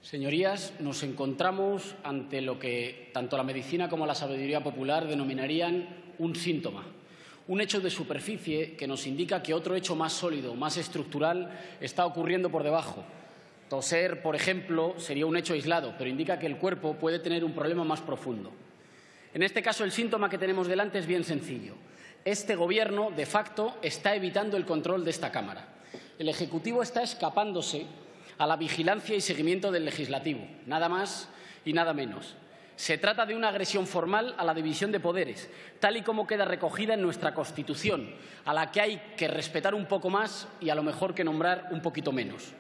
Señorías, nos encontramos ante lo que tanto la medicina como la sabiduría popular denominarían un síntoma, un hecho de superficie que nos indica que otro hecho más sólido, más estructural, está ocurriendo por debajo. Toser, por ejemplo, sería un hecho aislado, pero indica que el cuerpo puede tener un problema más profundo. En este caso, el síntoma que tenemos delante es bien sencillo. Este Gobierno, de facto, está evitando el control de esta Cámara. El Ejecutivo está escapándose a la vigilancia y seguimiento del Legislativo, nada más y nada menos. Se trata de una agresión formal a la división de poderes, tal y como queda recogida en nuestra Constitución, a la que hay que respetar un poco más y a lo mejor que nombrar un poquito menos.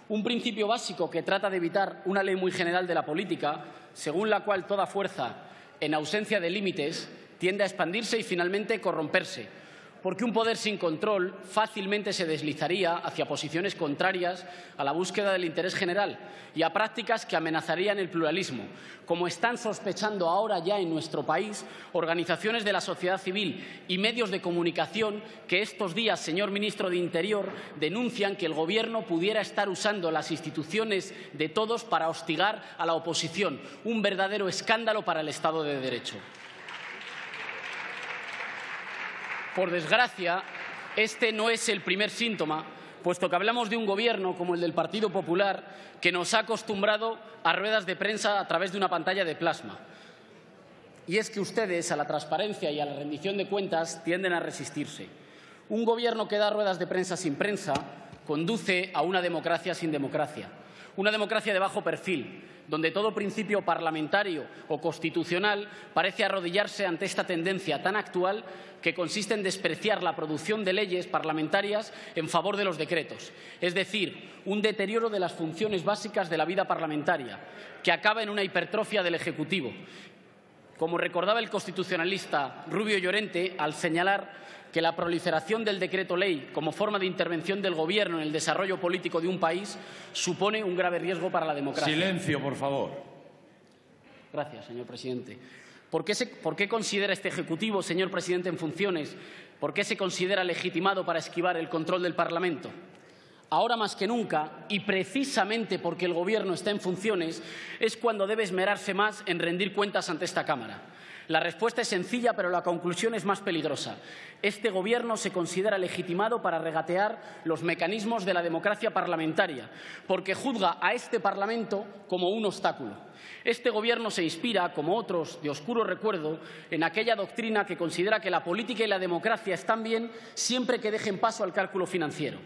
Un principio básico que trata de evitar una ley muy general de la política, según la cual toda fuerza, en ausencia de límites, tiende a expandirse y finalmente corromperse, porque un poder sin control fácilmente se deslizaría hacia posiciones contrarias a la búsqueda del interés general y a prácticas que amenazarían el pluralismo, como están sospechando ahora ya en nuestro país organizaciones de la sociedad civil y medios de comunicación que estos días, señor ministro de Interior, denuncian que el Gobierno pudiera estar usando las instituciones de todos para hostigar a la oposición. Un verdadero escándalo para el Estado de Derecho. Por desgracia, este no es el primer síntoma, puesto que hablamos de un Gobierno como el del Partido Popular que nos ha acostumbrado a ruedas de prensa a través de una pantalla de plasma. Y es que ustedes a la transparencia y a la rendición de cuentas tienden a resistirse. Un Gobierno que da ruedas de prensa sin prensa conduce a una democracia sin democracia, una democracia de bajo perfil, donde todo principio parlamentario o constitucional parece arrodillarse ante esta tendencia tan actual que consiste en despreciar la producción de leyes parlamentarias en favor de los decretos, es decir, un deterioro de las funciones básicas de la vida parlamentaria, que acaba en una hipertrofia del Ejecutivo. Como recordaba el constitucionalista Rubio Llorente al señalar que la proliferación del decreto ley como forma de intervención del Gobierno en el desarrollo político de un país supone un grave riesgo para la democracia. Silencio, por favor. Gracias, señor presidente. ¿Por qué considera este Ejecutivo, señor presidente en funciones, por qué se considera legitimado para esquivar el control del Parlamento? Ahora más que nunca, y precisamente porque el Gobierno está en funciones, es cuando debe esmerarse más en rendir cuentas ante esta Cámara. La respuesta es sencilla, pero la conclusión es más peligrosa. Este Gobierno se considera legitimado para regatear los mecanismos de la democracia parlamentaria, porque juzga a este Parlamento como un obstáculo. Este Gobierno se inspira, como otros de oscuro recuerdo, en aquella doctrina que considera que la política y la democracia están bien siempre que dejen paso al cálculo financiero,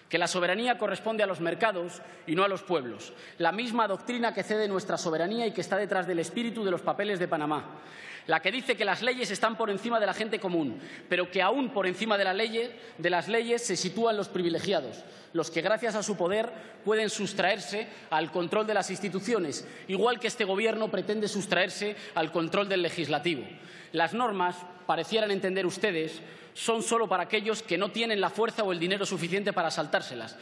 que la soberanía corresponde a los mercados y no a los pueblos, la misma doctrina que cede nuestra soberanía y que está detrás del espíritu de los papeles de Panamá, la que dice que las leyes están por encima de la gente común, pero que aún por encima de las leyes se sitúan los privilegiados, los que gracias a su poder pueden sustraerse al control de las instituciones, igual que este Gobierno pretende sustraerse al control del Legislativo. Las normas, parecieran entender ustedes, son solo para aquellos que no tienen la fuerza o el dinero suficiente para saltárselas.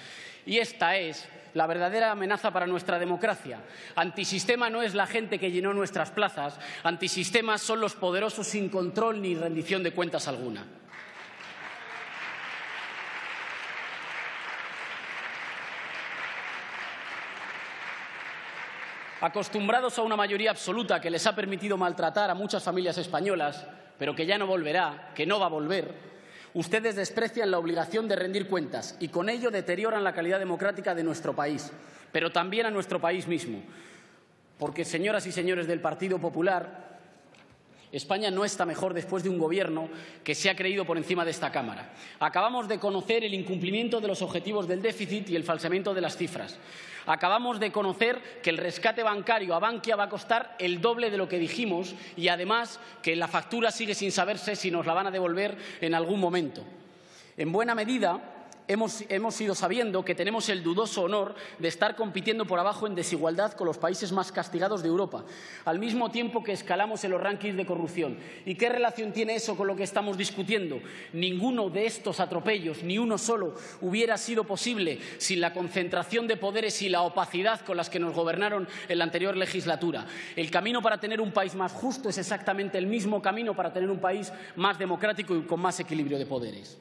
Y esta es la verdadera amenaza para nuestra democracia. Antisistema no es la gente que llenó nuestras plazas, antisistema son los poderosos sin control ni rendición de cuentas alguna. Acostumbrados a una mayoría absoluta que les ha permitido maltratar a muchas familias españolas, pero que ya no volverá, que no va a volver, ustedes desprecian la obligación de rendir cuentas y con ello deterioran la calidad democrática de nuestro país, pero también a nuestro país mismo. Porque, señoras y señores del Partido Popular, España no está mejor después de un Gobierno que se ha creído por encima de esta Cámara. Acabamos de conocer el incumplimiento de los objetivos del déficit y el falseamiento de las cifras. Acabamos de conocer que el rescate bancario a Bankia va a costar el doble de lo que dijimos y, además, que la factura sigue sin saberse si nos la van a devolver en algún momento. En buena medida, hemos ido sabiendo que tenemos el dudoso honor de estar compitiendo por abajo en desigualdad con los países más castigados de Europa, al mismo tiempo que escalamos en los rankings de corrupción. ¿Y qué relación tiene eso con lo que estamos discutiendo? Ninguno de estos atropellos, ni uno solo, hubiera sido posible sin la concentración de poderes y la opacidad con las que nos gobernaron en la anterior legislatura. El camino para tener un país más justo es exactamente el mismo camino para tener un país más democrático y con más equilibrio de poderes.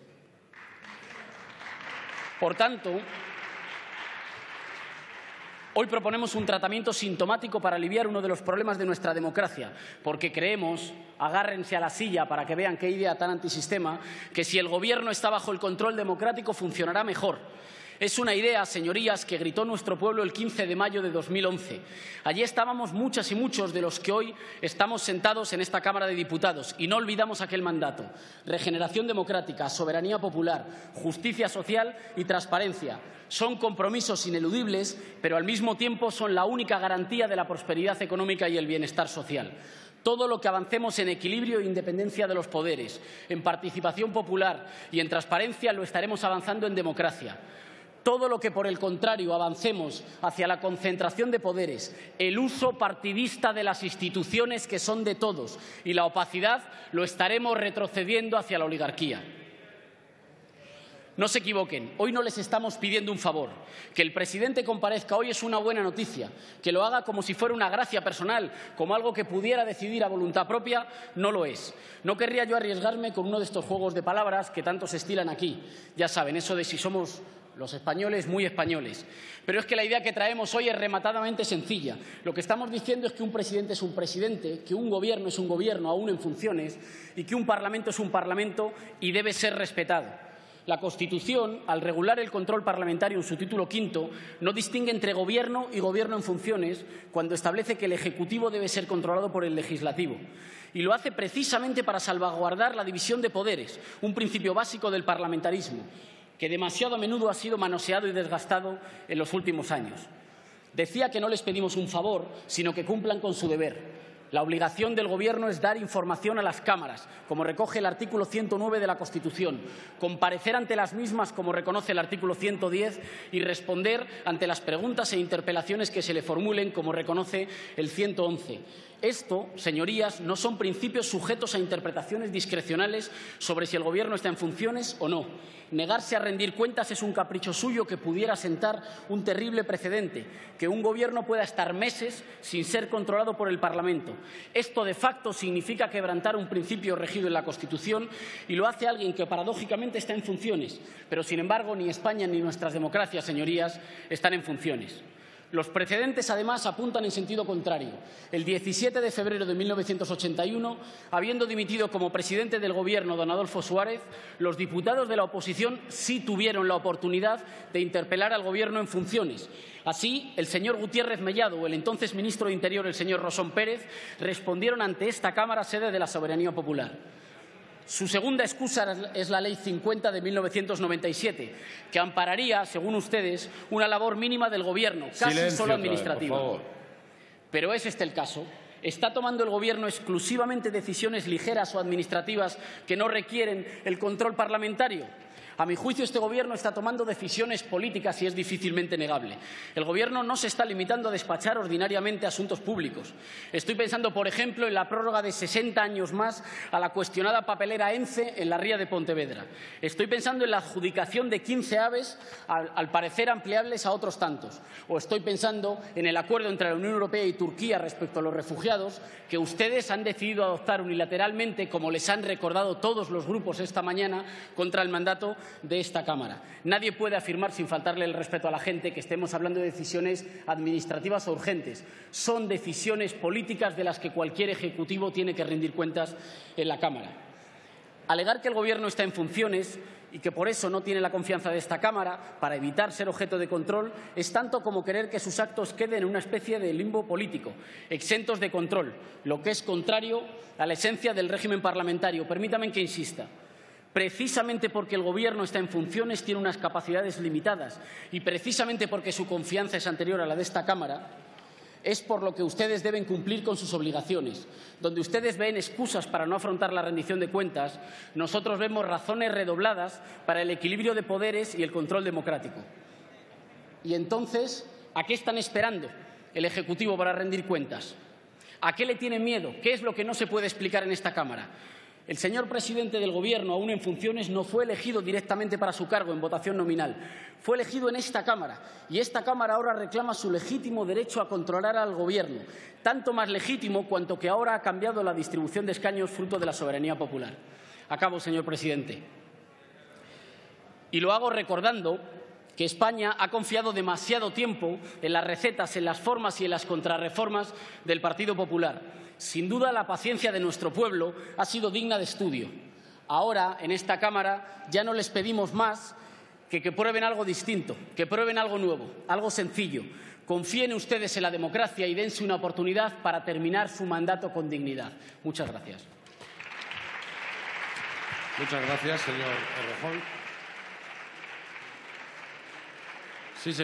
Por tanto, Hoy proponemos un tratamiento sintomático para aliviar uno de los problemas de nuestra democracia, porque creemos, agárrense a la silla para que vean qué idea tan antisistema, que si el Gobierno está bajo el control democrático funcionará mejor. Es una idea, señorías, que gritó nuestro pueblo el 15 de mayo de 2011. Allí estábamos muchas y muchos de los que hoy estamos sentados en esta Cámara de Diputados y no olvidamos aquel mandato. Regeneración democrática, soberanía popular, justicia social y transparencia. Son compromisos ineludibles, pero al mismo tiempo son la única garantía de la prosperidad económica y el bienestar social. Todo lo que avancemos en equilibrio e independencia de los poderes, en participación popular y en transparencia lo estaremos avanzando en democracia. Todo lo que, por el contrario, avancemos hacia la concentración de poderes, el uso partidista de las instituciones que son de todos y la opacidad, lo estaremos retrocediendo hacia la oligarquía. No se equivoquen, hoy no les estamos pidiendo un favor. Que el presidente comparezca hoy es una buena noticia. Que lo haga como si fuera una gracia personal, como algo que pudiera decidir a voluntad propia, no lo es. No querría yo arriesgarme con uno de estos juegos de palabras que tanto se estilan aquí. Ya saben, eso de si somos los españoles, muy españoles. Pero es que la idea que traemos hoy es rematadamente sencilla. Lo que estamos diciendo es que un presidente es un presidente, que un gobierno es un gobierno aún en funciones y que un parlamento es un parlamento y debe ser respetado. La Constitución, al regular el control parlamentario en su título quinto, no distingue entre gobierno y gobierno en funciones cuando establece que el Ejecutivo debe ser controlado por el Legislativo. Y lo hace precisamente para salvaguardar la división de poderes, un principio básico del parlamentarismo, que demasiado a menudo ha sido manoseado y desgastado en los últimos años. Decía que no les pedimos un favor, sino que cumplan con su deber. La obligación del Gobierno es dar información a las cámaras, como recoge el artículo 109 de la Constitución, comparecer ante las mismas, como reconoce el artículo 110, y responder ante las preguntas e interpelaciones que se le formulen, como reconoce el 111. Esto, señorías, no son principios sujetos a interpretaciones discrecionales sobre si el Gobierno está en funciones o no. Negarse a rendir cuentas es un capricho suyo que pudiera sentar un terrible precedente, que un Gobierno pueda estar meses sin ser controlado por el Parlamento. Esto, de facto, significa quebrantar un principio regido en la Constitución y lo hace alguien que, paradójicamente, está en funciones. Pero, sin embargo, ni España ni nuestras democracias, señorías, están en funciones. Los precedentes, además, apuntan en sentido contrario. El 17 de febrero de 1981, habiendo dimitido como presidente del Gobierno don Adolfo Suárez, los diputados de la oposición sí tuvieron la oportunidad de interpelar al Gobierno en funciones. Así, el señor Gutiérrez Mellado o el entonces ministro de Interior, el señor Rosón Pérez, respondieron ante esta Cámara, sede de la soberanía popular. Su segunda excusa es la Ley 50 de 1997, que ampararía, según ustedes, una labor mínima del Gobierno, casi solo administrativa. Por favor. Pero ¿es este el caso? ¿Está tomando el Gobierno exclusivamente decisiones ligeras o administrativas que no requieren el control parlamentario? A mi juicio, este Gobierno está tomando decisiones políticas y es difícilmente negable. El Gobierno no se está limitando a despachar ordinariamente asuntos públicos. Estoy pensando, por ejemplo, en la prórroga de 60 años más a la cuestionada papelera ENCE en la ría de Pontevedra. Estoy pensando en la adjudicación de 15 aves, al parecer ampliables a otros tantos. O estoy pensando en el acuerdo entre la Unión Europea y Turquía respecto a los refugiados, que ustedes han decidido adoptar unilateralmente, como les han recordado todos los grupos esta mañana, contra el mandato de esta Cámara. Nadie puede afirmar, sin faltarle el respeto a la gente, que estemos hablando de decisiones administrativas o urgentes. Son decisiones políticas de las que cualquier ejecutivo tiene que rendir cuentas en la Cámara. Alegar que el Gobierno está en funciones y que por eso no tiene la confianza de esta Cámara para evitar ser objeto de control es tanto como querer que sus actos queden en una especie de limbo político, exentos de control, lo que es contrario a la esencia del régimen parlamentario. Permítanme que insista. Precisamente porque el Gobierno está en funciones, tiene unas capacidades limitadas y precisamente porque su confianza es anterior a la de esta Cámara, es por lo que ustedes deben cumplir con sus obligaciones. Donde ustedes ven excusas para no afrontar la rendición de cuentas, nosotros vemos razones redobladas para el equilibrio de poderes y el control democrático. Y entonces, ¿a qué están esperando el Ejecutivo para rendir cuentas? ¿A qué le tienen miedo? ¿Qué es lo que no se puede explicar en esta Cámara? El señor presidente del Gobierno, aún en funciones, no fue elegido directamente para su cargo en votación nominal. Fue elegido en esta Cámara y esta Cámara ahora reclama su legítimo derecho a controlar al Gobierno, tanto más legítimo cuanto que ahora ha cambiado la distribución de escaños fruto de la soberanía popular. Acabo, señor presidente. Y lo hago recordando que España ha confiado demasiado tiempo en las recetas, en las formas y en las contrarreformas del Partido Popular. Sin duda, la paciencia de nuestro pueblo ha sido digna de estudio. Ahora, en esta Cámara, ya no les pedimos más que prueben algo distinto, que prueben algo nuevo, algo sencillo. Confíen ustedes en la democracia y dense una oportunidad para terminar su mandato con dignidad. Muchas gracias. Muchas gracias, señor Errejón. Sí, señor.